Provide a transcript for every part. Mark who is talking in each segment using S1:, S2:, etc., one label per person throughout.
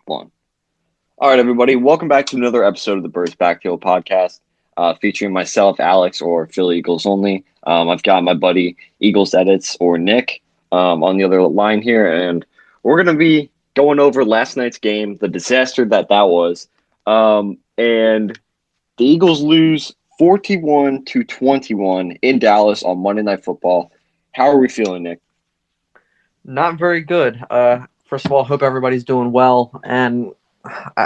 S1: One. All right, everybody. Welcome back to another episode of the Backfield podcast, featuring myself, Alex, or Philly Eagles only. I've got my buddy Eagles Edits or Nick on the other line here, and we're going to be going over last night's game, the disaster that was. And the Eagles lose 41-21 in Dallas on Monday Night Football. How are we feeling, Nick?
S2: Not very good. First of all, hope everybody's doing well, and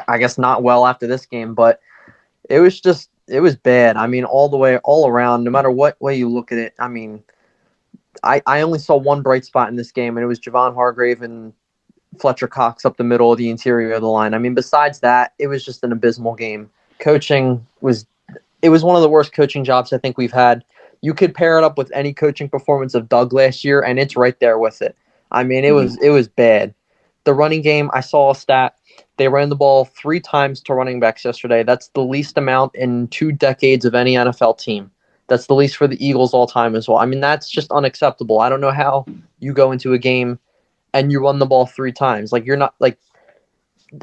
S2: I guess not well after this game, but it was bad. I mean, all around, no matter what way you look at it. I mean, I only saw one bright spot in this game, and it was Javon Hargrave and Fletcher Cox up the middle of the interior of the line. I mean, besides that, it was just an abysmal game. Coaching was one of the worst coaching jobs I think we've had. You could pair it up with any coaching performance of Doug last year, and it's right there with it. I mean, it was bad. The running game, I saw a stat. They ran the ball 3 times to running backs yesterday. That's the least amount in 2 decades of any NFL team. That's the least for the Eagles all time as well. I mean, that's just unacceptable. I don't know how you go into a game and you run the ball 3 times. Like, you're not like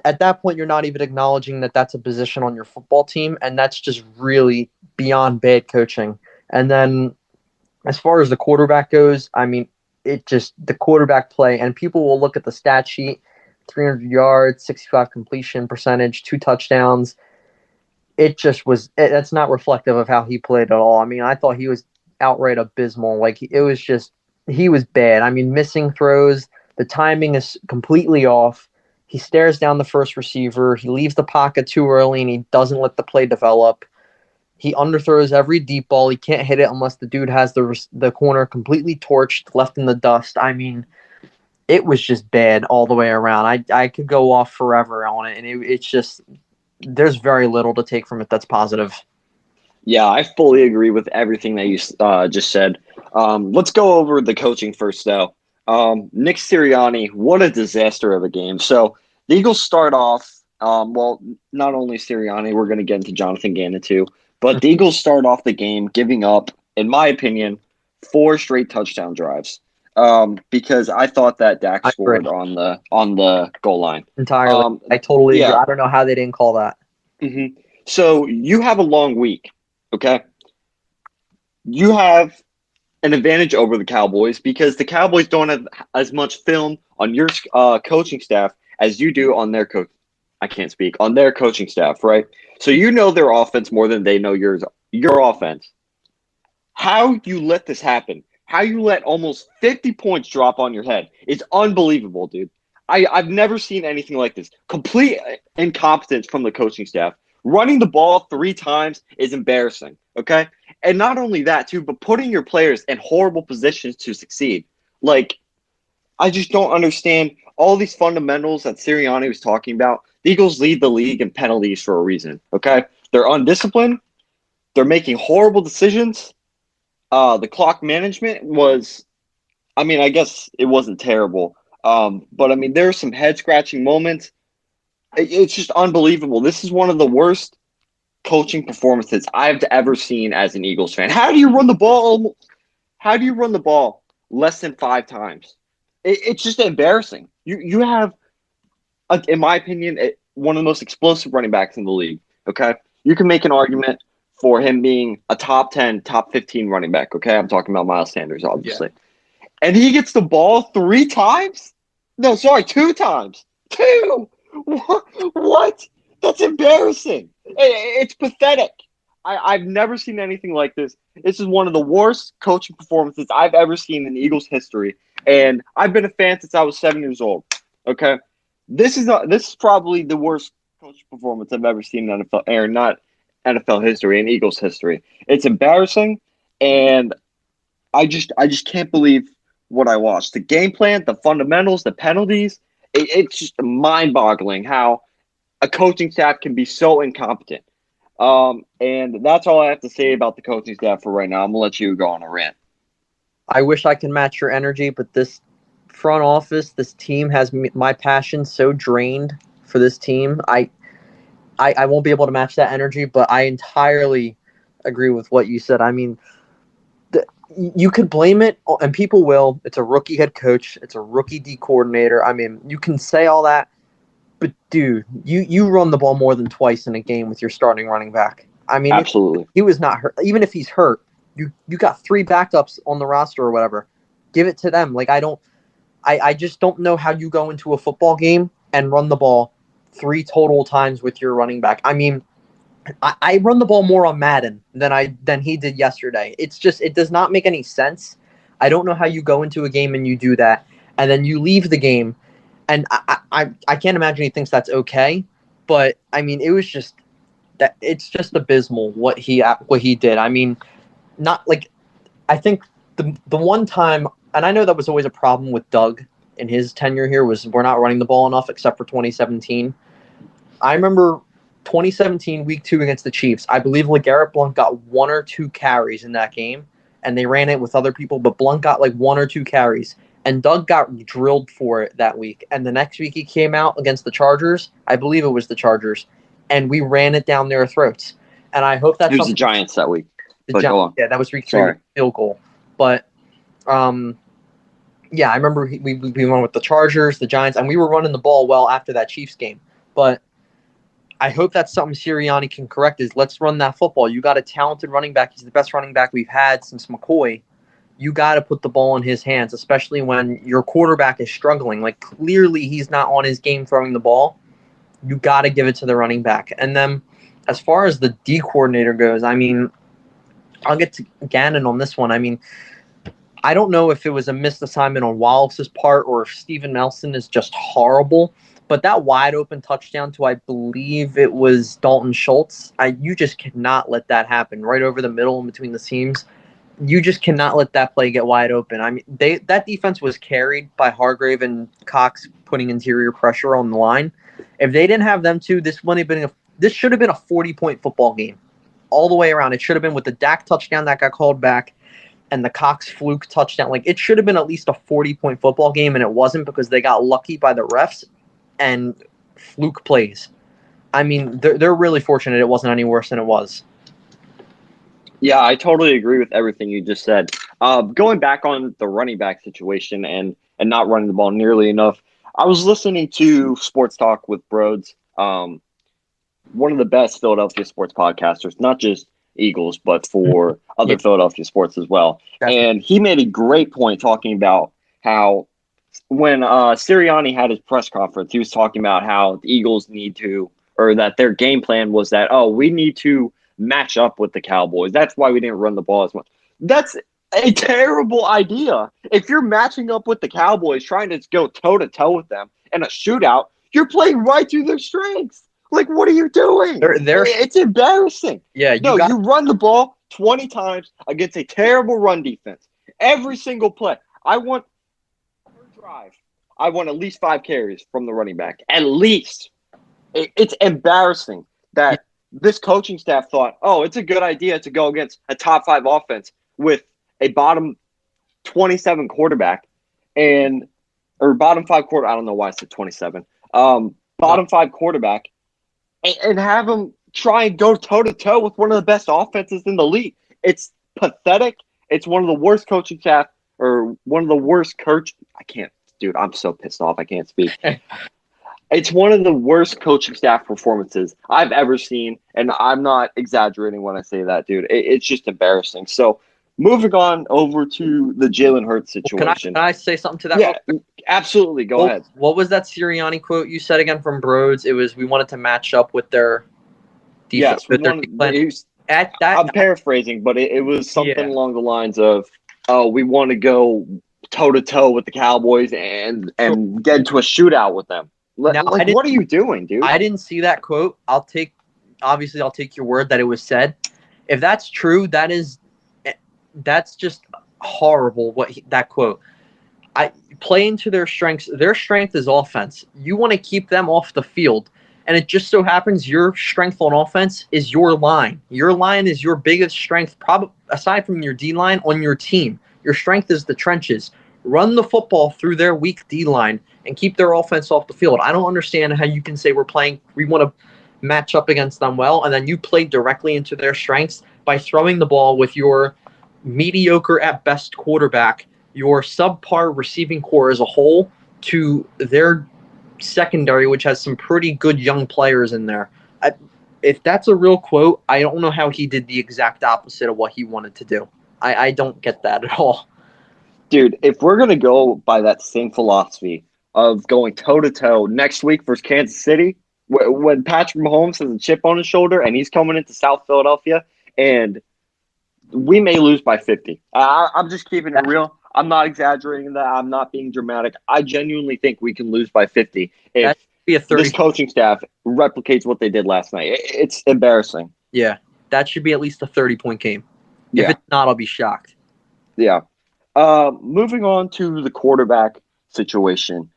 S2: at that point, you're not even acknowledging that that's a position on your football team, and that's just really beyond bad coaching. And then as far as the quarterback goes, I mean, the quarterback play, and people will look at the stat sheet, 300 yards, 65 completion percentage, 2 touchdowns. That's not reflective of how he played at all. I mean, I thought he was outright abysmal. Like, he was bad. I mean, missing throws, the timing is completely off. He stares down the first receiver. He leaves the pocket too early, and he doesn't let the play develop. He underthrows every deep ball. He can't hit it unless the dude has the corner completely torched, left in the dust. I mean, it was just bad all the way around. I could go off forever on it, and it's just there's very little to take from it that's positive.
S1: Yeah, I fully agree with everything that you just said. Let's go over the coaching first, though. Nick Sirianni, what a disaster of a game. So the Eagles start off, not only Sirianni, we're going to get into Jonathan Gannon too, but the Eagles start off the game giving up, in my opinion, 4 straight touchdown drives. Because I thought that Dak scored on the goal line.
S2: Entirely. I totally agree. I don't know how they didn't call that.
S1: Mm-hmm. So you have a long week, okay? You have an advantage over the Cowboys because the Cowboys don't have as much film on your coaching staff as you do on their on their coaching staff, right? So you know their offense more than they know your offense. How you let this happen? How you let almost 50 points drop on your head is unbelievable, dude. I've never seen anything like this. Complete incompetence from the coaching staff. Running the ball 3 times is embarrassing, okay? And not only that, too, but putting your players in horrible positions to succeed. Like, I just don't understand all these fundamentals that Sirianni was talking about. The Eagles lead the league in penalties for a reason, okay? They're undisciplined. They're making horrible decisions. The clock management was, I mean, I guess it wasn't terrible. But, I mean, there were some head-scratching moments. It's just unbelievable. This is one of the worst coaching performances I've ever seen as an Eagles fan. How do you run the ball? How do you run the ball less than 5 times? It's just embarrassing. You have, in my opinion, one of the most explosive running backs in the league, okay? You can make an argument for him being a top 10, top 15 running back, okay? I'm talking about Miles Sanders, obviously. Yeah. And he gets the ball 3 times? No, sorry, 2 times. 2! What? That's embarrassing. It's pathetic. I've never seen anything like this. This is one of the worst coaching performances I've ever seen in Eagles history. And I've been a fan since I was 7 years old, okay? This is probably the worst coaching performance I've ever seen in NFL, or not NFL history, in Eagles history. It's embarrassing, and I just can't believe what I watched. The game plan, the fundamentals, the penalties, it's just mind-boggling how a coaching staff can be so incompetent. And that's all I have to say about the coaching staff for right now. I'm going to let you go on a rant.
S2: I wish I could match your energy, but this front office, this team has my passion so drained for this team. I won't be able to match that energy, but I entirely agree with what you said. I mean, you could blame it, and people will. It's a rookie head coach. It's a rookie D coordinator. I mean, you can say all that, But dude, you run the ball more than twice in a game with your starting running back. I mean,
S1: Absolutely.
S2: he was not hurt. Even if he's hurt, you got 3 backups on the roster or whatever. Give it to them. Like I just don't know how you go into a football game and run the ball 3 total times with your running back. I mean, I run the ball more on Madden than he did yesterday. It's just it does not make any sense. I don't know how you go into a game and you do that, and then you leave the game, and I can't imagine he thinks that's okay. But I mean, it was just that it's just abysmal what he did. I mean, not like I think the one time, and I know that was always a problem with Doug in his tenure here was we're not running the ball enough except for 2017. I remember 2017 week 2 against the Chiefs. I believe LeGarrette Blount got 1 or 2 carries in that game, and they ran it with other people, but Blount got like 1 or 2 carries, and Doug got drilled for it that week. And the next week he came out against the Chargers. I believe it was the Chargers, and we ran it down their throats. And I hope that's
S1: it was the Giants that week. But go on.
S2: Yeah, that was week 3 field goal. But yeah, I remember we went with the Chargers, the Giants, and we were running the ball well after that Chiefs game. But I hope that's something Sirianni can correct is let's run that football. You got a talented running back. He's the best running back we've had since McCoy. You got to put the ball in his hands, especially when your quarterback is struggling. Like, clearly he's not on his game throwing the ball. You got to give it to the running back. And then as far as the D coordinator goes, I mean, I'll get to Gannon on this one. I mean, I don't know if it was a missed assignment on Wallace's part or if Steven Nelson is just horrible. But that wide open touchdown to, I believe it was Dalton Schultz, you just cannot let that happen right over the middle and between the seams. You just cannot let that play get wide open. I mean, that defense was carried by Hargrave and Cox putting interior pressure on the line. If they didn't have them two, this should have been a 40-point football game all the way around. It should have been with the Dak touchdown that got called back and the Cox fluke touchdown. Like, it should have been at least a 40-point football game, and it wasn't because they got lucky by the refs and fluke plays. I mean, they're really fortunate it wasn't any worse than it was.
S1: Yeah, I totally agree with everything you just said. Going back on the running back situation and not running the ball nearly enough, I was listening to Sports Talk with Broads, one of the best Philadelphia sports podcasters, not just Eagles, but for other Philadelphia sports as well. And he made a great point talking about how when Sirianni had his press conference, he was talking about how the Eagles need to, or that their game plan was that, we need to match up with the Cowboys. That's why we didn't run the ball as much. That's a terrible idea. If you're matching up with the Cowboys, trying to go toe-to-toe with them in a shootout, you're playing right through their strengths. Like, what are you doing? It's embarrassing.
S2: Yeah,
S1: you run the ball 20 times against a terrible run defense. Every single play. I want at least 5 carries from the running back. At least. It's embarrassing that this coaching staff thought, it's a good idea to go against a top 5 offense with a bottom 27 quarterback or bottom 5 quarter. I don't know why I said 27. Bottom 5 quarterback and have them try and go toe-to-toe with one of the best offenses in the league. It's pathetic. It's one of the worst coaching staff or one of the worst Dude, I'm so pissed off. I can't speak. It's one of the worst coaching staff performances I've ever seen, and I'm not exaggerating when I say that, dude. It's just embarrassing. So, moving on over to the Jalen Hurts situation.
S2: Can I say something to that?
S1: Yeah, absolutely. Go ahead.
S2: What was that Sirianni quote you said again from Broads? It was, we wanted to match up with their defense.
S1: Yes, I'm paraphrasing, but it was something along the lines of, we want to go toe-to-toe with the Cowboys and get into a shootout with them. What are you doing, dude?
S2: I didn't see that quote. I'll take your word that it was said. If that's true, that's just horrible. That quote. Play into their strengths. Their strength is offense. You want to keep them off the field, and it just so happens your strength on offense is your line. Your line is your biggest strength, probably aside from your D line on your team. Your strength is the trenches. Run the football through their weak D line and keep their offense off the field. I don't understand how you can say we want to match up against them well, and then you play directly into their strengths by throwing the ball with your mediocre at best quarterback, your subpar receiving core as a whole, to their secondary, which has some pretty good young players in there. If that's a real quote, I don't know how he did the exact opposite of what he wanted to do. I don't get that at all.
S1: Dude, if we're going to go by that same philosophy of going toe-to-toe next week versus Kansas City, when Patrick Mahomes has a chip on his shoulder and he's coming into South Philadelphia, and we may lose by 50. I'm just keeping it real. I'm not exaggerating that. I'm not being dramatic. I genuinely think we can lose by 50 if this coaching staff replicates what they did last night. It's embarrassing.
S2: Yeah, that should be at least a 30-point game. If it's not, I'll be shocked.
S1: Yeah. Moving on to the quarterback situation.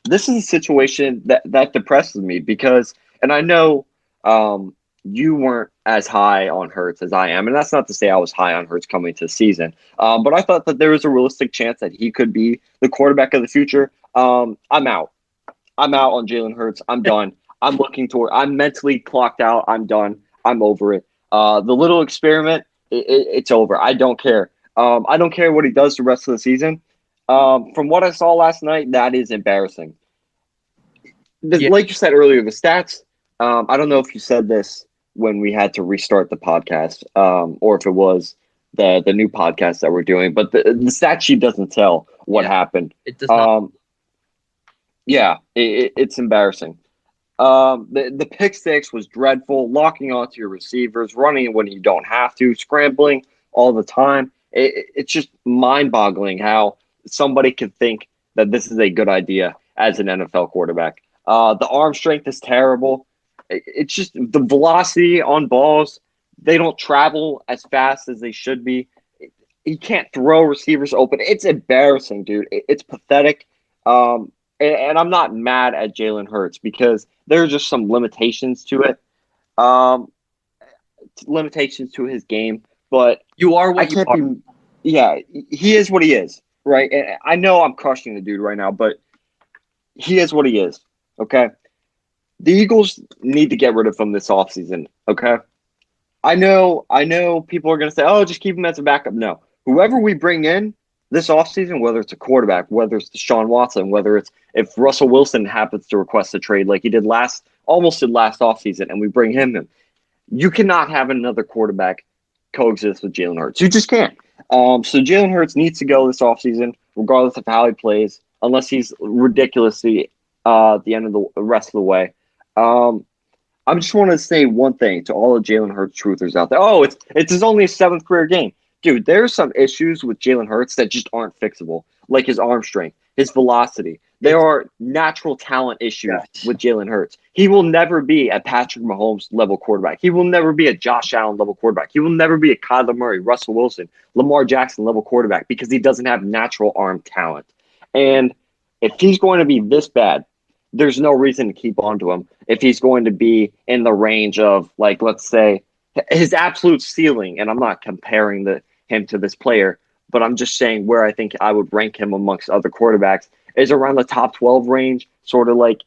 S1: This is a situation that depresses me because, and I know you weren't as high on Hurts as I am, and that's not to say I was high on Hurts coming to the season, but I thought that there was a realistic chance that he could be the quarterback of the future. I'm out. I'm out on Jalen Hurts. I'm done. I'm mentally clocked out. I'm done. I'm over it. The little experiment, it's over. I don't care. I don't care what he does the rest of the season. From what I saw last night, that is embarrassing. Like you said earlier, the stats, I don't know if you said this when we had to restart the podcast, or if it was the new podcast that we're doing, but the stat sheet doesn't tell what happened.
S2: It does not.
S1: It's embarrassing. The pick six was dreadful, locking onto your receivers, running when you don't have to, scrambling all the time. It's just mind-boggling how somebody could think that this is a good idea as an NFL quarterback. The arm strength is terrible. It's just the velocity on balls. They don't travel as fast as they should be. He can't throw receivers open. It's embarrassing, dude. It's pathetic. And I'm not mad at Jalen Hurts because there are just some limitations to it. Limitations to his game. But
S2: you are what you are.
S1: Yeah, he is what he is, right? And I know I'm crushing the dude right now, but he is what he is, okay? The Eagles need to get rid of him this offseason, okay? I know people are going to say, oh, just keep him as a backup. No. Whoever we bring in this offseason, whether it's a quarterback, whether it's Deshaun Watson, whether it's if Russell Wilson happens to request a trade like he did almost did last offseason, and we bring him in, you cannot have another quarterback coexist with Jalen Hurts. You just can't. So Jalen Hurts needs to go this offseason, regardless of how he plays, unless he's ridiculously at the end of the rest of the way. I just want to say one thing to all the Jalen Hurts truthers out there. Oh, it's his only 7th career game. Dude, there's some issues with Jalen Hurts that just aren't fixable, like his arm strength, his velocity. There are natural talent issues with Jalen Hurts. He will never be a Patrick Mahomes level quarterback. He will never be a Josh Allen level quarterback. He will never be a Kyler Murray, Russell Wilson, Lamar Jackson level quarterback because he doesn't have natural arm talent. And if he's going to be this bad, there's no reason to keep on to him if he's going to be in the range of, like, let's say, his absolute ceiling. And I'm not comparing him to this player, but I'm just saying where I think I would rank him amongst other quarterbacks is around the top 12 range, sort of like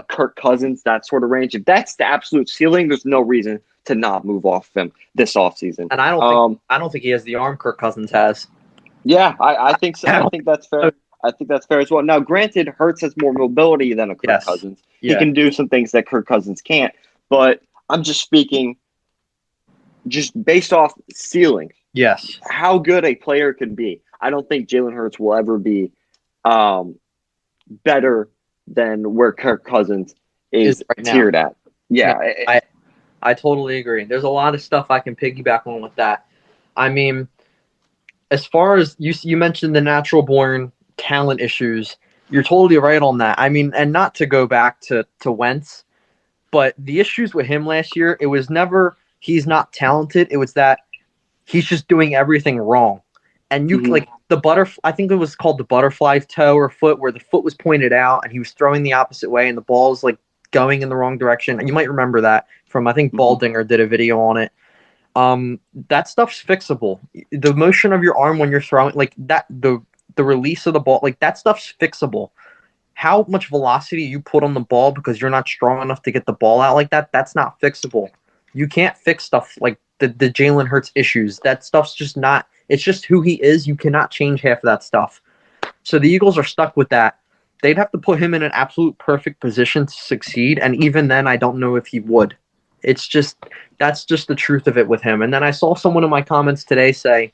S1: Kirk Cousins, that sort of range. If that's the absolute ceiling, there's no reason to not move off him this offseason.
S2: And I don't think he has the arm Kirk Cousins has.
S1: Yeah, I think so. I think that's fair. I think that's fair as well. Now, granted, Hurts has more mobility than a Kirk Cousins. Yeah. He can do some things that Kirk Cousins can't. But I'm just speaking just based off ceiling.
S2: Yes.
S1: How good a player can be. I don't think Jalen Hurts will ever be better than where Kirk Cousins is right tiered at. Yeah.
S2: I totally agree. There's a lot of stuff I can piggyback on with that. I mean, as far as you mentioned the natural born talent issues, you're totally right on that. I mean, and not to go back to Wentz, but the issues with him last year, it was never he's not talented. It was that he's just doing everything wrong. And you like the I think it was called the butterfly toe or foot, where the foot was pointed out and he was throwing the opposite way and the ball's like going in the wrong direction. And you might remember that from, I think Baldinger did a video on it. That stuff's fixable. The motion of your arm when you're throwing, like that, the release of the ball, like that stuff's fixable. How much velocity you put on the ball because you're not strong enough to get the ball out like that, that's not fixable. You can't fix stuff like the Jalen Hurts issues. That stuff's just not, it's just who he is. You cannot change half of that stuff. So the Eagles are stuck with that. they'd have to put him in an absolute perfect position to succeed, and even then, I don't know if he would. That's just the truth of it with him. And then I saw someone in my comments today say,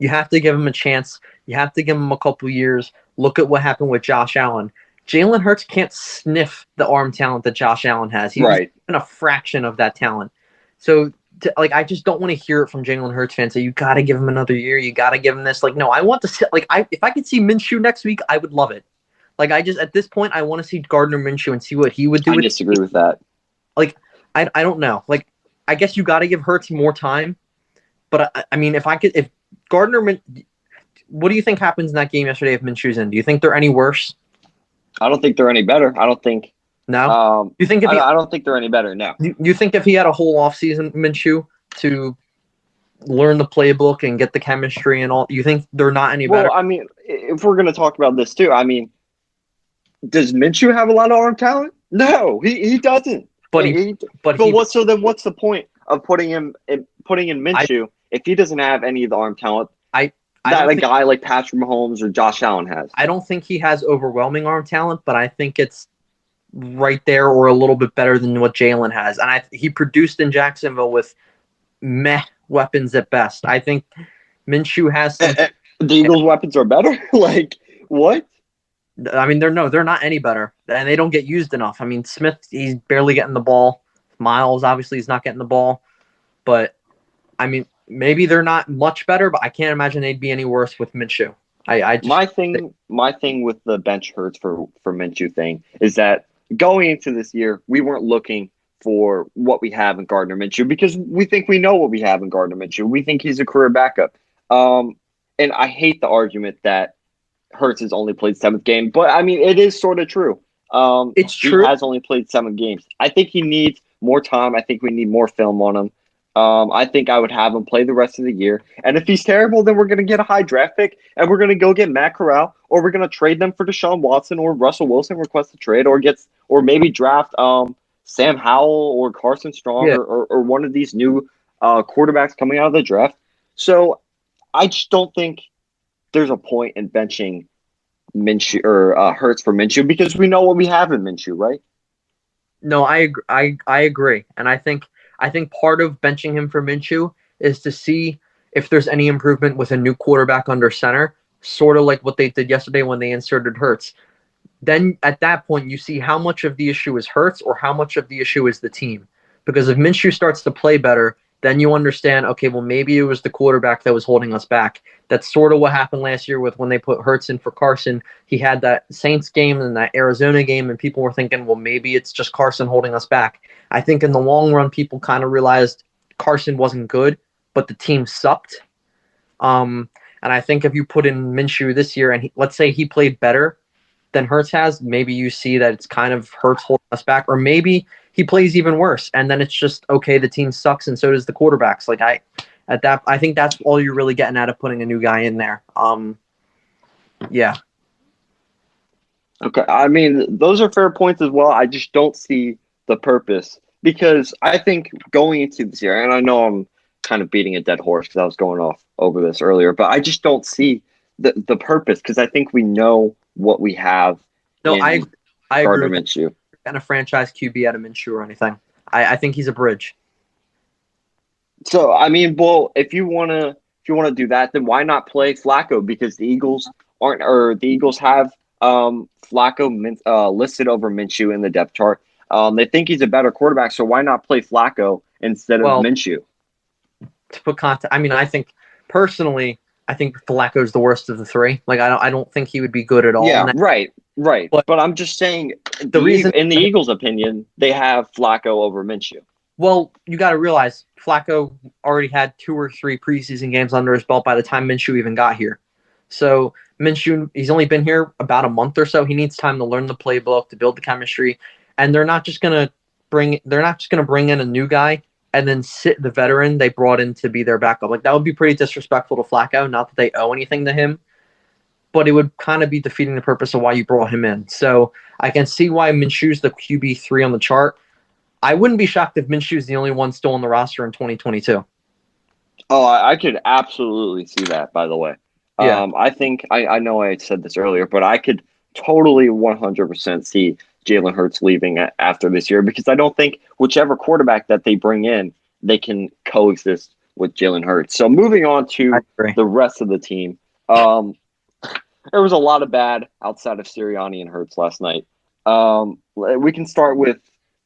S2: you have to give him a chance. You have to give him a couple years. Look at what happened with Josh Allen. Jalen Hurts can't sniff the arm talent that Josh Allen has. He's
S1: Right.
S2: in a fraction of that talent. So, I just don't want to hear it from Jalen Hurts fans say, you got to give him another year. You got to give him this. Like, no, I want to see, if I could see Minshew next week, I would love it. At this point, I want to see Gardner Minshew and see what he would do.
S1: I disagree with that.
S2: I don't know. I guess you got to give Hurts more time. But, I mean, if Gardner, what do you think happens in that game yesterday if Minshew's in? Do you think they're any worse?
S1: I don't think they're any better. I don't think.
S2: No? You think
S1: I don't think they're any better, no.
S2: You think if he had a whole offseason, Minshew, to learn the playbook and get the chemistry and all, you think they're not any better?
S1: Well, I mean, if we're going to talk about this too, I mean, does Minshew have a lot of arm talent? No, he doesn't.
S2: But
S1: so then what's the point of putting in Minshew if he doesn't have any of the arm talent that a guy like Patrick Mahomes or Josh Allen has?
S2: I don't think he has overwhelming arm talent, but I think it's right there or a little bit better than what Jalen has. And he produced in Jacksonville with meh weapons at best. I think Minshew has some.
S1: The Eagles' weapons are better? Like, what?
S2: I mean, they're not any better, and they don't get used enough. I mean, Smith, he's barely getting the ball. Miles, obviously, he's not getting the ball. But, I mean, maybe they're not much better, but I can't imagine they'd be any worse with Minshew. My
S1: thing with the bench Hurts for Minshew thing is that going into this year, we weren't looking for what we have in Gardner Minshew because we think we know what we have in Gardner Minshew. We think he's a career backup. And I hate the argument that Hurts has only played 7th game, but I mean, it is sort of true.
S2: It's true.
S1: He has only played 7 games. I think he needs more time. I think we need more film on him. I think I would have him play the rest of the year. And if he's terrible, then we're going to get a high draft pick and we're going to go get Matt Corral, or we're going to trade them for Deshaun Watson or Russell Wilson, request a trade, or maybe draft Sam Howell or Carson Strong or one of these new quarterbacks coming out of the draft. So I just don't think there's a point in benching Minshew or Hurts for Minshew because we know what we have in Minshew, right?
S2: No, I agree, and I think part of benching him for Minshew is to see if there's any improvement with a new quarterback under center, sort of like what they did yesterday when they inserted Hurts. Then at that point, you see how much of the issue is Hurts or how much of the issue is the team. Because if Minshew starts to play better, then you understand, okay, well, maybe it was the quarterback that was holding us back. That's sort of what happened last year with when they put Hurts in for Carson. He had that Saints game and that Arizona game, and people were thinking, well, maybe it's just Carson holding us back. I think in the long run, people kind of realized Carson wasn't good, but the team sucked. And I think if you put in Minshew this year, and let's say he played better than Hurts has, maybe you see that it's kind of Hurts holding us back, or maybe he plays even worse, and then it's just, okay, the team sucks, and so does the quarterbacks. I think that's all you're really getting out of putting a new guy in there. Yeah.
S1: Okay, I mean, those are fair points as well. I just don't see the purpose because I think going into this year, and I know I'm kind of beating a dead horse because I was going off over this earlier, but I just don't see the purpose because I think we know what we have.
S2: No, I
S1: Gardner
S2: agree.
S1: Minshew.
S2: And a franchise QB out of Minshew or anything. I think he's a bridge.
S1: So I mean, well, if you wanna do that, then why not play Flacco? Because the Eagles have Flacco listed over Minshew in the depth chart. They think he's a better quarterback, so why not play Flacco instead of Minshew?
S2: To put context, I mean, I think Flacco's the worst of the three. I don't think he would be good at all.
S1: Yeah, right. But I'm just saying, in the Eagles' opinion, they have Flacco over Minshew.
S2: Well, you got to realize Flacco already had 2 or 3 preseason games under his belt by the time Minshew even got here. So Minshew, he's only been here about a month or so. He needs time to learn the playbook, to build the chemistry, and they're not just gonna bring in a new guy and then sit the veteran they brought in to be their backup. That would be pretty disrespectful to Flacco. Not that they owe anything to him, but it would kind of be defeating the purpose of why you brought him in. So I can see why Minshew's the QB3 on the chart. I wouldn't be shocked if Minshew's the only one still on the roster in 2022.
S1: Oh, I could absolutely see that, by the way.
S2: Yeah.
S1: I think, I know I said this earlier, but I could totally 100% see Jalen Hurts leaving after this year because I don't think whichever quarterback that they bring in, they can coexist with Jalen Hurts. So moving on
S2: I
S1: to
S2: agree.
S1: the rest of the team, there was a lot of bad outside of Sirianni and Hurts last night. We can start with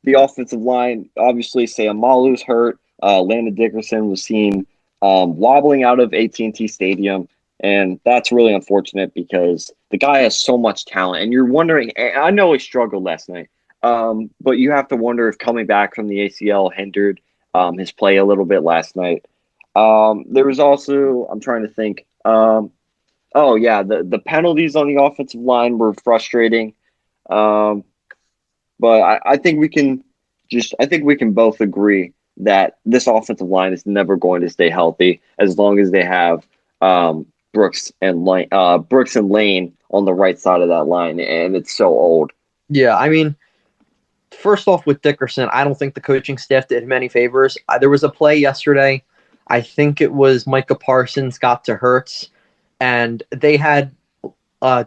S1: the offensive line. Obviously, Sayamalu's hurt. Landon Dickerson was seen wobbling out of AT&T Stadium, and that's really unfortunate because the guy has so much talent. And you're wondering, I know he struggled last night, but you have to wonder if coming back from the ACL hindered his play a little bit last night. There was also, I'm trying to think. Oh yeah, the penalties on the offensive line were frustrating. Um, but I think I think we can both agree that this offensive line is never going to stay healthy as long as they have Brooks and Lane on the right side of that line, and it's so old.
S2: Yeah, I mean, first off with Dickerson, I don't think the coaching staff did him any favors. There was a play yesterday. I think it was Micah Parsons got to Hurts, and they had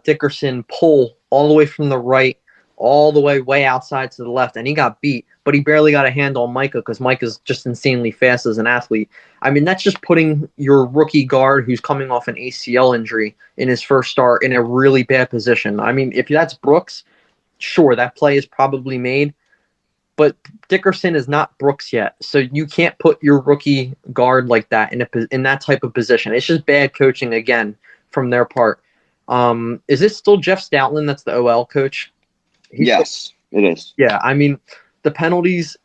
S2: Dickerson pull all the way from the right, all the way outside to the left, and he got beat, but he barely got a hand on Micah because Micah's just insanely fast as an athlete. I mean, that's just putting your rookie guard who's coming off an ACL injury in his first start in a really bad position. I mean, if that's Brooks, sure, that play is probably made, but Dickerson is not Brooks yet, so you can't put your rookie guard like that in that type of position. It's just bad coaching again from their part. Is it still Jeff Stoutland that's the OL coach?
S1: Yes, it is.
S2: Yeah, I mean, the penalties,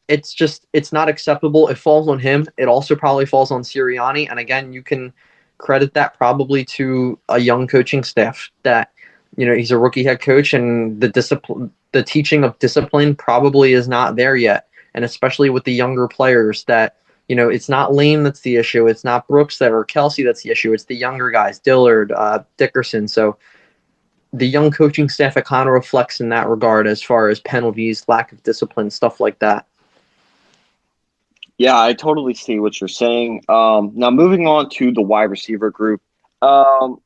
S2: it's not acceptable. It falls on him. It also probably falls on Sirianni. And again, you can credit that probably to a young coaching staff that, he's a rookie head coach and the teaching of discipline probably is not there yet. And especially with the younger players that, it's not Lane that's the issue. It's not Brooks or Kelsey that's the issue. It's the younger guys, Dillard, Dickerson. So the young coaching staff, it kind of reflects in that regard as far as penalties, lack of discipline, stuff like that.
S1: Yeah, I totally see what you're saying. Now moving on to the wide receiver group. Oh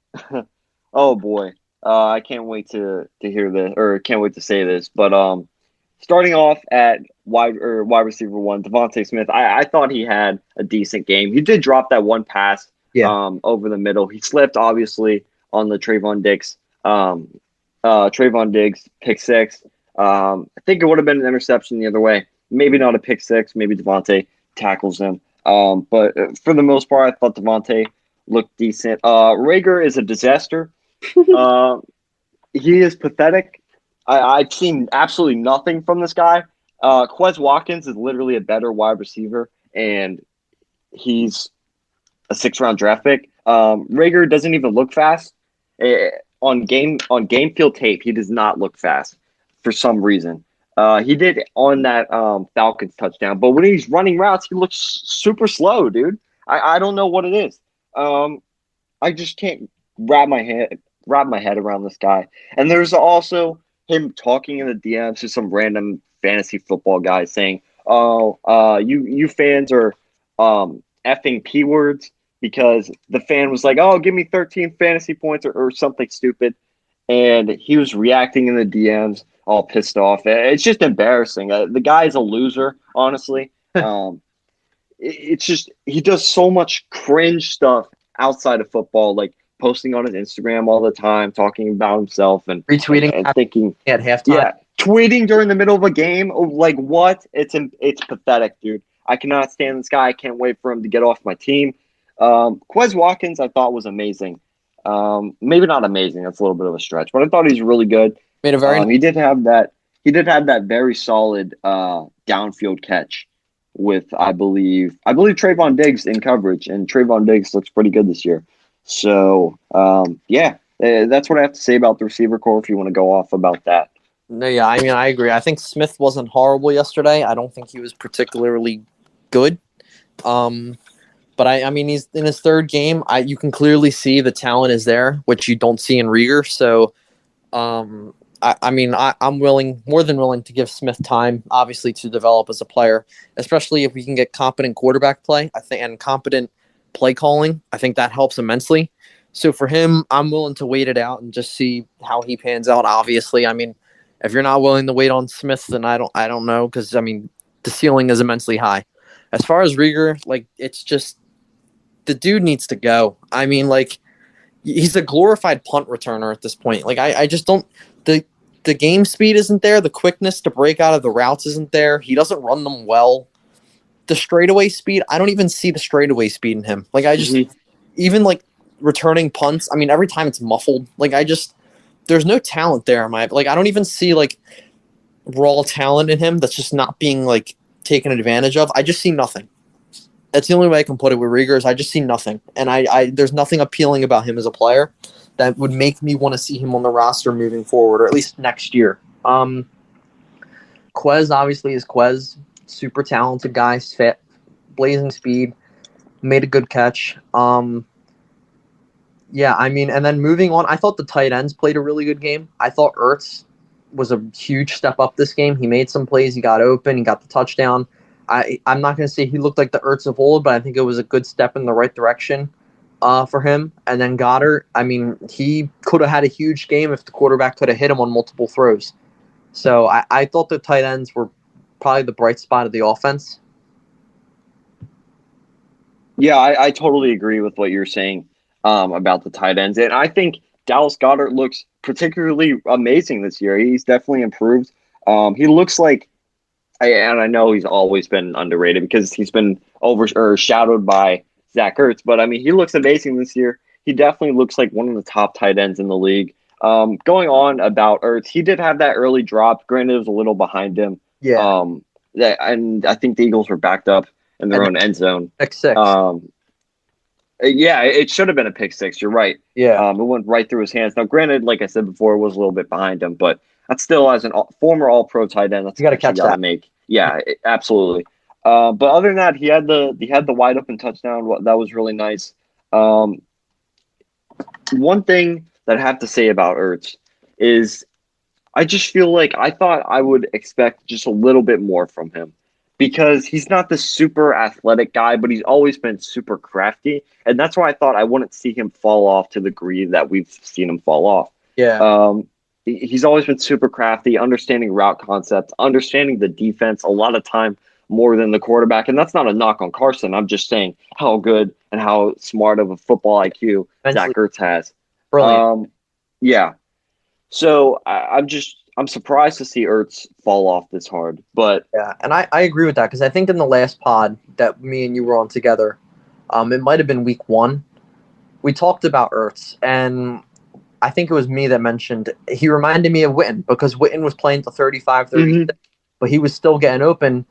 S1: boy, I can't wait to hear this, or can't wait to say this. But starting off at wide receiver one, Devontae Smith. I thought he had a decent game. He did drop that one pass over the middle. He slipped obviously on the Trayvon Diggs pick six. I think it would have been an interception the other way. Maybe not a pick six. Maybe Devontae tackles him. But for the most part, I thought Devontae looked decent. Rager is a disaster. He is pathetic. I've seen absolutely nothing from this guy. Quez Watkins is literally a better wide receiver, and he's a 6th-round draft pick. Rager doesn't even look fast. On game field tape, he does not look fast for some reason. He did on that Falcons touchdown, but when he's running routes, he looks super slow, dude. I don't know what it is. I just can't wrap my head around this guy. And there's also him talking in the DMs to some random fantasy football guy saying, "Oh, you fans are effing P words," because the fan was like, "Oh, give me 13 fantasy points," or something stupid, and he was reacting in the DMs all pissed off. It's just embarrassing. The guy's a loser, honestly. It's just he does so much cringe stuff outside of football, like posting on his Instagram all the time, talking about himself and
S2: retweeting
S1: and thinking
S2: at halftime.
S1: Yeah, tweeting during the middle of a game. Like what? It's pathetic, dude. I cannot stand this guy. I can't wait for him to get off my team. Quez Watkins, I thought was amazing. Maybe not amazing. That's a little bit of a stretch, but I thought he was really good.
S2: Made a very
S1: He did have that very solid downfield catch with I believe Trayvon Diggs in coverage, and Trayvon Diggs looks pretty good this year. So that's what I have to say about the receiver core. If you want to go off about that.
S2: No, yeah, I mean, I agree. I think Smith wasn't horrible yesterday. I don't think he was particularly good. But I mean, he's in his 3rd game. You can clearly see the talent is there, which you don't see in Rieger. So, I'm more than willing to give Smith time, obviously, to develop as a player, especially if we can get competent quarterback play. I think and competent play calling. I think that helps immensely. So for him, I'm willing to wait it out and just see how he pans out. Obviously, I mean, if you're not willing to wait on Smith, then I don't know, because I mean, the ceiling is immensely high. As far as Rieger, like, it's just the dude needs to go. I mean, like, he's a glorified punt returner at this point. Like, I just don't the game speed isn't there. The quickness to break out of the routes isn't there. He doesn't run them well. The straightaway speed, I don't even see the straightaway speed in him. Like, I just even like returning punts. I mean, every time it's muffled. Like, there's no talent there. Like, I don't even see like raw talent in him that's just not being like taken advantage of. I just see nothing. That's the only way I can put it with Rieger, is I just see nothing. And I there's nothing appealing about him as a player that would make me want to see him on the roster moving forward, or at least next year. Quez obviously is Quez. Super talented guy, fit, blazing speed, made a good catch. Yeah, I mean, and then moving on, I thought the tight ends played a really good game. I thought Ertz was a huge step up this game. He made some plays. He got open. He got the touchdown. I'm not going to say he looked like the Ertz of old, but I think it was a good step in the right direction for him. And then Goddard, I mean, he could have had a huge game if the quarterback could have hit him on multiple throws. So I thought the tight ends were probably the bright spot of the offense.
S1: Yeah, I totally agree with what you're saying about the tight ends. And I think Dallas Goedert looks particularly amazing this year. He's definitely improved. He looks like, and I know he's always been underrated because he's been overshadowed by Zach Ertz, but I mean, he looks amazing this year. He definitely looks like one of the top tight ends in the league. Going on about Ertz, he did have that early drop. Granted, it was a little behind him.
S2: Yeah.
S1: And I think the Eagles were backed up in their own end zone.
S2: Pick six.
S1: Yeah, it should have been a pick six. You're right.
S2: Yeah.
S1: It went right through his hands. Now, granted, like I said before, it was a little bit behind him, but that's still, as a former All-Pro tight end, that's
S2: you got to catch that.
S1: Make. Yeah, absolutely. But other than that, he had the wide open touchdown. That was really nice. One thing that I have to say about Ertz is I just feel like I thought I would expect just a little bit more from him, because he's not the super athletic guy, but he's always been super crafty. And that's why I thought I wouldn't see him fall off to the degree that we've seen him fall off.
S2: Yeah.
S1: He's always been super crafty, understanding route concepts, understanding the defense a lot of time more than the quarterback. And that's not a knock on Carson. I'm just saying how good and how smart of a football IQ Zach Ertz has.
S2: Brilliant.
S1: Yeah. So I'm surprised to see Ertz fall off this hard. But
S2: yeah, and I agree with that, because I think in the last pod that me and you were on together, it might have been week 1, we talked about Ertz, and I think it was me that mentioned he reminded me of Witten, because Witten was playing to 35, 36, but he was still getting open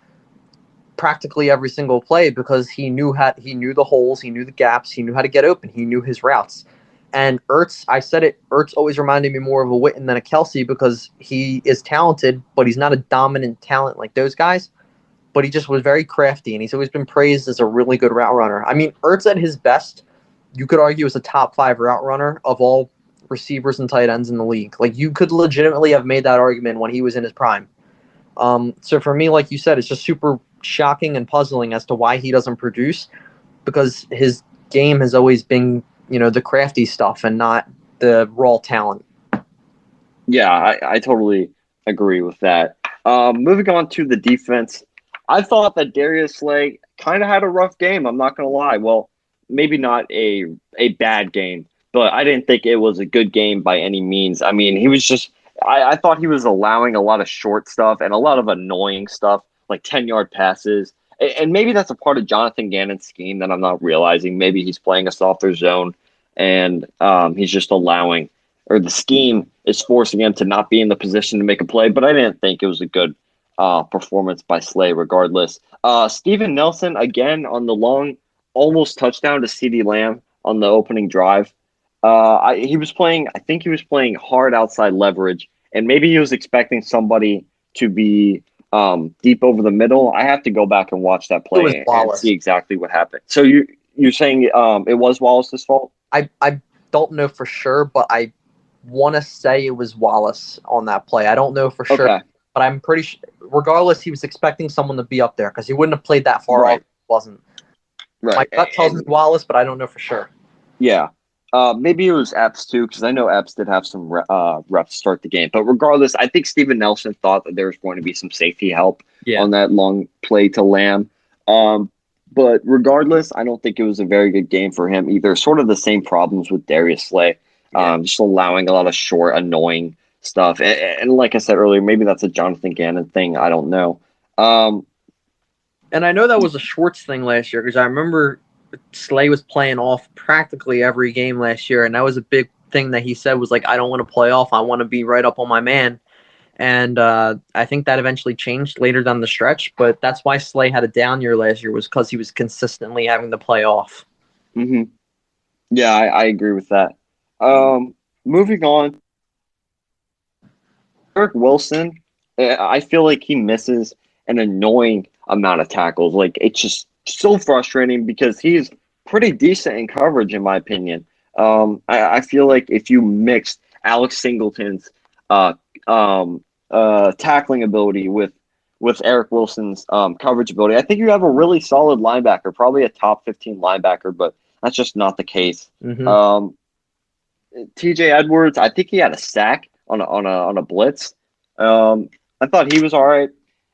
S2: practically every single play because he knew the holes, he knew the gaps, he knew how to get open, he knew his routes. And Ertz, I said it, Ertz always reminded me more of a Witten than a Kelsey, because he is talented, but he's not a dominant talent like those guys. But he just was very crafty, and he's always been praised as a really good route runner. I mean, Ertz at his best, you could argue, is a top 5 route runner of all receivers and tight ends in the league. Like, you could legitimately have made that argument when he was in his prime. So for me, like you said, it's just super shocking and puzzling as to why he doesn't produce, because his game has always been, the crafty stuff and not the raw talent.
S1: Yeah, I totally agree with that. Moving on to the defense, I thought that Darius Slay kind of had a rough game. I'm not going to lie. Well, maybe not a bad game, but I didn't think it was a good game by any means. I mean, he was just I thought he was allowing a lot of short stuff and a lot of annoying stuff, like 10-yard passes. And maybe that's a part of Jonathan Gannon's scheme that I'm not realizing. Maybe he's playing a softer zone, and he's just allowing, or the scheme is forcing him to not be in the position to make a play. But I didn't think it was a good performance by Slay regardless. Steven Nelson, again, on the long, almost touchdown to CeeDee Lamb on the opening drive. I think he was playing hard outside leverage, and maybe he was expecting somebody to be deep over the middle. I have to go back and watch that play and see exactly what happened. So you're saying it was Wallace's fault?
S2: I don't know for sure, but I want to say it was Wallace on that play. I don't know for sure, but I'm pretty sure. Regardless, he was expecting someone to be up there, because he wouldn't have played that far off if it wasn't.
S1: Right.
S2: My gut tells me Wallace, but I don't know for sure.
S1: Yeah. Maybe it was Epps too, because I know Epps did have some reps start the game. But regardless, I think Steven Nelson thought that there was going to be some safety help
S2: Yeah.
S1: on that long play to Lamb. Um, but regardless, I don't think it was a very good game for him either. Sort of the same problems with Darius Slay,
S2: Yeah.
S1: just allowing a lot of short, annoying stuff. And like I said earlier, maybe that's a Jonathan Gannon thing. I don't know. Um,
S2: And I know that was a Schwartz thing last year because I remember Slay was playing off practically every game last year, and that was a big thing that he said was like, I don't want to play off. I want to be right up on my man. And I think that eventually changed later down the stretch, but that's why Slay had a down year last year was because he was consistently having to play off.
S1: mhm. Yeah, I agree with that. Moving on, Eric Wilson, I feel like he misses an annoying amount of tackles. Like it's just so frustrating because he's pretty decent in coverage, in my opinion. I feel like if you mixed Alex Singleton's uh, tackling ability with Eric Wilson's coverage ability, I think you have a really solid linebacker, probably a top 15 linebacker, but that's just not the case.
S2: Mm-hmm.
S1: Um, TJ Edwards, I think he had a sack on a blitz. I thought he was all right.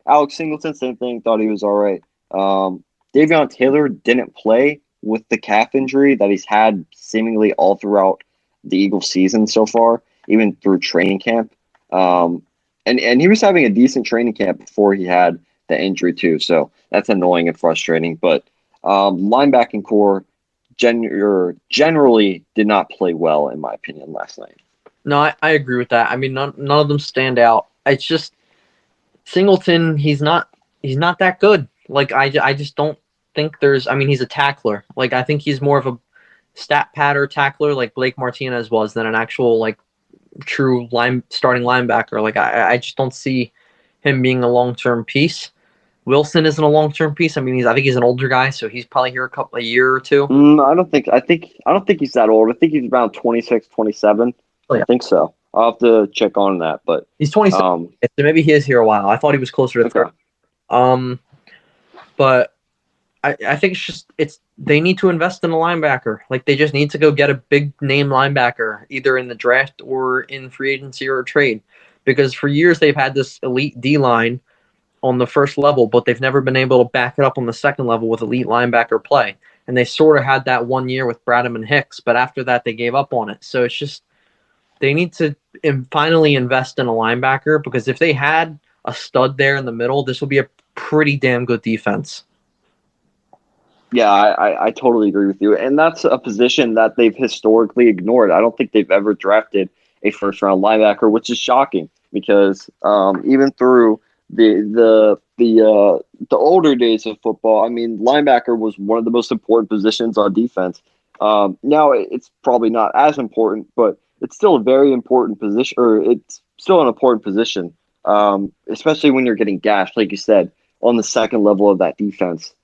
S1: Alex Singleton, same thing. Thought he was all right. Davion Taylor didn't play with the calf injury that he's had seemingly all throughout the Eagles season so far, even through training camp. And he was having a decent training camp before he had the injury too. So that's annoying and frustrating. But linebacking core generally did not play well, in my opinion, last night.
S2: No, I agree with that. I mean, none of them stand out. It's just Singleton. He's not that good. Like I just don't think there's. I mean, he's a tackler. Like I think he's more of a stat patter tackler, like Blake Martinez was, than an actual like true starting linebacker. Like I just don't see him being a long term piece. Wilson isn't a long term piece. I mean, I think he's an older guy, so he's probably here a year or two.
S1: I don't think. I don't think he's that old. I think he's around 26, 27.
S2: Oh,
S1: I
S2: yeah.
S1: think so. I'll have to check on that. But
S2: He's 27, so maybe he is here a while. I thought he was closer to
S1: okay.
S2: 30. But I think it's they need to invest in a linebacker. Like they just need to go get a big name linebacker, either in the draft or in free agency or a trade. Because for years they've had this elite D line on the first level, but they've never been able to back it up on the second level with elite linebacker play. And they sort of had that 1 year with Bradham and Hicks, but after that they gave up on it. So it's just they need to finally invest in a linebacker because if they had a stud there in the middle, this would be a pretty damn good defense.
S1: Yeah, I totally agree with you. And that's a position that they've historically ignored. I don't think they've ever drafted a first-round linebacker, which is shocking because even through the older days of football, I mean, linebacker was one of the most important positions on defense. Now it's probably not as important, but it's still a very important position, or it's still an important position, especially when you're getting gashed, like you said, on the second level of that defense.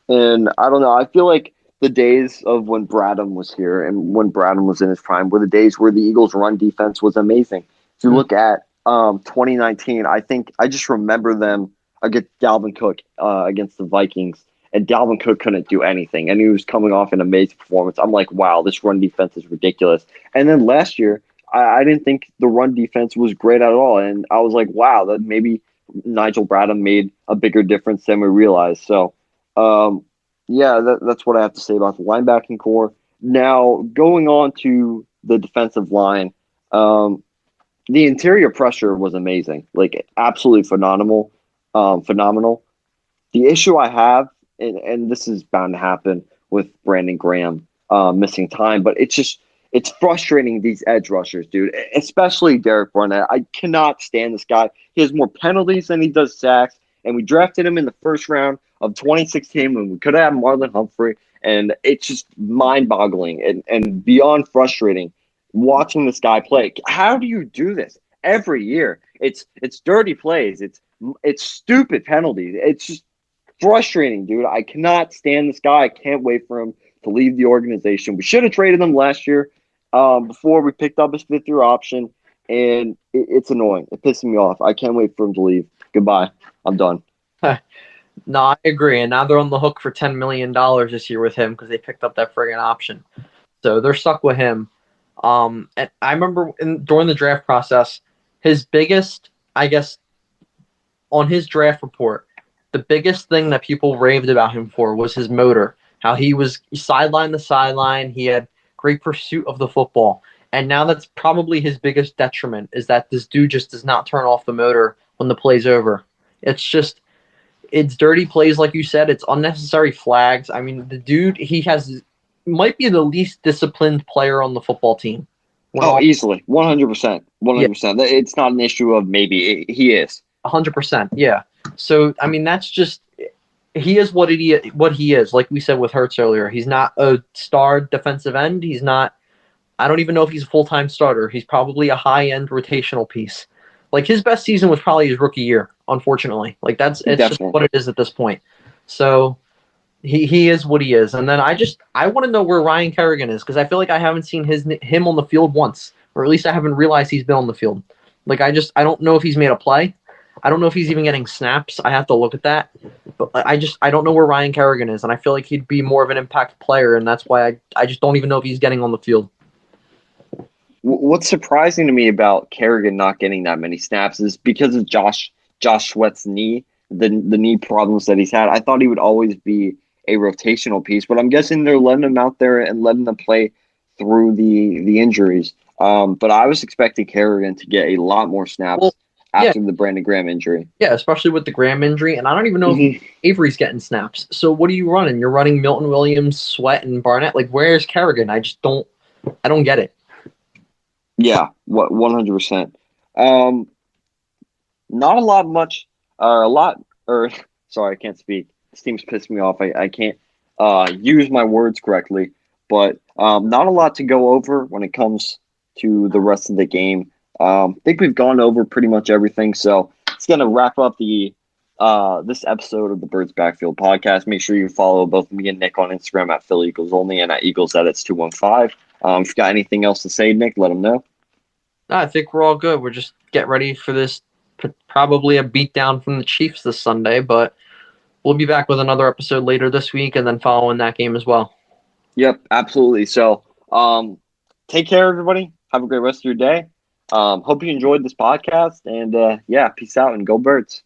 S1: And I don't know. I feel like the days of when Bradham was here and when Bradham was in his prime were the days where the Eagles' run defense was amazing. If you look at 2019, I think I just remember them against Dalvin Cook against the Vikings, and Dalvin Cook couldn't do anything, and he was coming off an amazing performance. I'm like, wow, this run defense is ridiculous. And then last year, I didn't think the run defense was great at all, and I was like, wow, that maybe Nigel Bradham made a bigger difference than we realized. So. Yeah, that's what I have to say about the linebacking core. Now, going on to the defensive line, the interior pressure was amazing, like absolutely phenomenal. Phenomenal. The issue I have, and this is bound to happen with Brandon Graham missing time, but it's frustrating, these edge rushers, dude, especially Derek Barnett. I cannot stand this guy. He has more penalties than he does sacks, and we drafted him in the first round of 2016 when we could have had Marlon Humphrey, and it's just mind-boggling and beyond frustrating watching this guy play. How do you do this every year? It's dirty plays. It's stupid penalties. It's just frustrating, dude. I cannot stand this guy. I can't wait for him to leave the organization. We should have traded him last year before we picked up his fifth-year option, and it's annoying. It pisses me off. I can't wait for him to leave. Goodbye. I'm done.
S2: No, I agree. And now they're on the hook for $10 million this year with him because they picked up that friggin' option. So they're stuck with him. And I remember during the draft process, his biggest, I guess, on his draft report, the biggest thing that people raved about him for was his motor. How he was sideline to sideline. He had great pursuit of the football. And now that's probably his biggest detriment is that this dude just does not turn off the motor when the play's over. It's just it's dirty plays, like you said. It's unnecessary flags. I mean, the dude he has might be the least disciplined player on the football team.
S1: Oh, easily, 100%,
S2: Yeah,
S1: 100%. It's not an issue of maybe. He is.
S2: 100%. Yeah. So I mean, that's just he is what he is. Like we said with Hurts earlier, he's not a star defensive end. He's not. I don't even know if he's a full time starter. He's probably a high end rotational piece. Like his best season was probably his rookie year. Unfortunately, like it's just
S1: Definitely.
S2: what it is at this point. So he is what he is. And then I want to know where Ryan Kerrigan is because I feel like I haven't seen him on the field once, or at least I haven't realized he's been on the field. Like I don't know if he's made a play. I don't know if he's even getting snaps. I have to look at that. But I don't know where Ryan Kerrigan is, and I feel like he'd be more of an impact player, and that's why I just don't even know if he's getting on the field.
S1: What's surprising to me about Kerrigan not getting that many snaps is because of Josh Sweat's knee, the knee problems that he's had. I thought he would always be a rotational piece, but I'm guessing they're letting him out there and letting him play through the injuries. But I was expecting Kerrigan to get a lot more snaps
S2: Well, yeah,
S1: after the Brandon Graham injury.
S2: yeah, especially with the Graham injury, and I don't even know if
S1: Mhm.
S2: Avery's getting snaps. So what are you running? You're running Milton Williams, Sweat, and Barnett. Like where's Kerrigan? I don't get it.
S1: Yeah, what 100%. Um, Not a lot much, a lot, or sorry, I can't speak. This team's pissed me off. I can't use my words correctly, but not a lot to go over when it comes to the rest of the game. I think we've gone over pretty much everything, so it's gonna wrap up the this episode of the Birds Backfield podcast. Make sure you follow both me and Nick on Instagram at Philly Eagles Only and at Eagles Edits 215. If you got anything else to say, Nick, let them know.
S2: No, I think we're all good. We're just get ready for this probably a beatdown from the Chiefs this Sunday, but we'll be back with another episode later this week and then following that game as well.
S1: Yep, absolutely. So, take care, everybody. Have a great rest of your day. Hope you enjoyed this podcast, and yeah, peace out and go Birds.